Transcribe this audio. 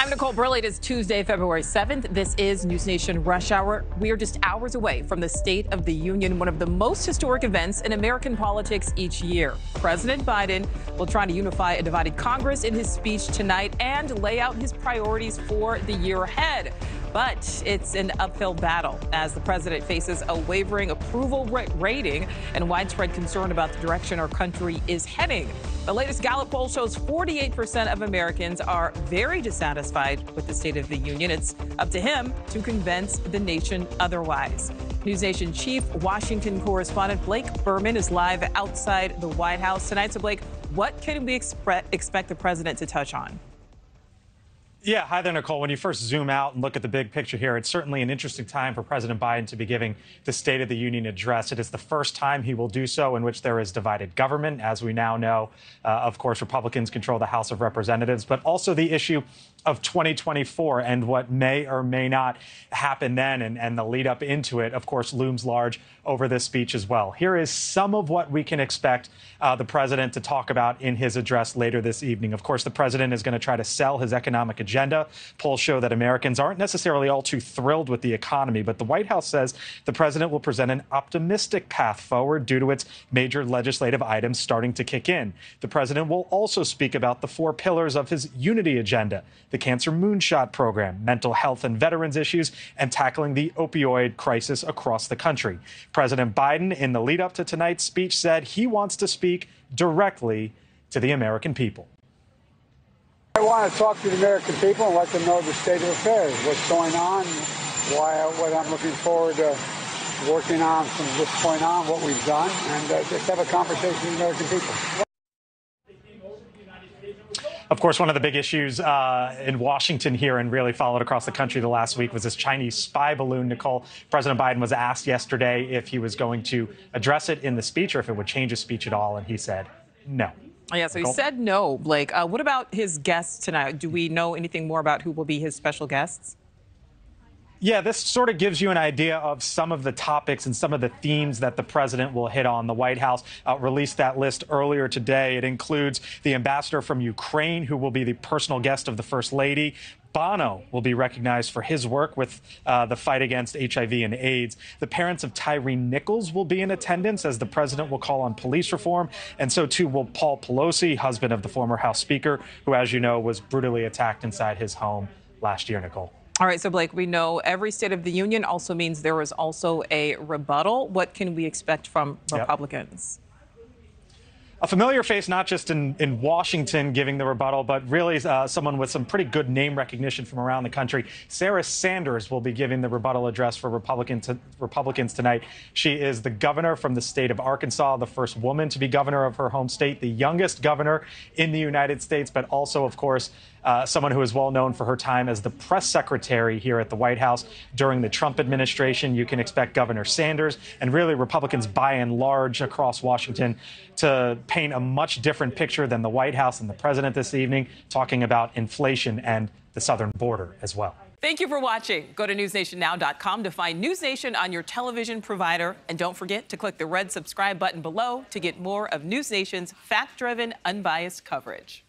I'm Nichole Berlie. It is Tuesday, February 7th. This is NewsNation Rush Hour. We are just hours away from the State of the Union, one of the most historic events in American politics each year. President Biden will try to unify a divided Congress in his speech tonight and lay out his priorities for the year ahead. But it's an uphill battle as the president faces a wavering approval rating and widespread concern about the direction our country is heading. The latest Gallup poll shows 48% of Americans are very dissatisfied with the State of the Union. It's up to him to convince the nation otherwise. NewsNation chief Washington correspondent Blake Berman is live outside the White House tonight. So, Blake, what can we expect the president to touch on? Yeah, hi there, Nichole. When you first zoom out and look at the big picture here, it's certainly an interesting time for President Biden to be giving the State of the Union address. It is the first time he will do so in which there is divided government. As we now know, of course, Republicans control the House of Representatives, but also the issue of 2024 and what may or may not happen then, and the lead up into it, of course, looms large over this speech as well. Here is some of what we can expect the president to talk about in his address later this evening. Of course, the president is going to try to sell his economic agenda. Polls show that Americans aren't necessarily all too thrilled with the economy, but the White House says the president will present an optimistic path forward due to its major legislative items starting to kick in. The president will also speak about the 4 pillars of his unity agenda: the cancer moonshot program, mental health and veterans issues, and tackling the opioid crisis across the country. President Biden, in the lead up to tonight's speech, said he wants to speak directly to the American people. I want to talk to the American people and let them know the state of affairs, what's going on, what I'm looking forward to working on from this point on, what we've done, and just have a conversation with the American people. Of course, one of the big issues in Washington here and really followed across the country the last week was this Chinese spy balloon. Nichole, President Biden was asked yesterday if he was going to address it in the speech or if it would change his speech at all, and he said no. Yeah, so he said no, Blake. What about his guests tonight? Do we know anything more about who will be his special guests? Yeah, this sort of gives you an idea of some of the topics and some of the themes that the president will hit on. The White House released that list earlier today. It includes the ambassador from Ukraine, who will be the personal guest of the First Lady. Bono will be recognized for his work with the fight against HIV and AIDS. The parents of Tyree Nichols will be in attendance, as the president will call on police reform. And so, too, will Paul Pelosi, husband of the former House Speaker, who, as you know, was brutally attacked inside his home last year, Nichole. All right, so, Blake, we know every State of the Union also means there is also a rebuttal. What can we expect from Republicans? A familiar face, not just in Washington giving the rebuttal, but really someone with some pretty good name recognition from around the country. Sarah Sanders will be giving the rebuttal address for Republicans tonight. She is the governor from the state of Arkansas, the first woman to be governor of her home state, the youngest governor in the United States, but also, of course, someone who is well known for her time as the press secretary here at the White House during the Trump administration. You can expect Governor Sanders and really Republicans by and large across Washington to paint a much different picture than the White House and the president this evening, talking about inflation and the southern border as well. Thank you for watching. Go to newsnationnow.com to find NewsNation on your television provider. And don't forget to click the red subscribe button below to get more of NewsNation's fact-driven, unbiased coverage.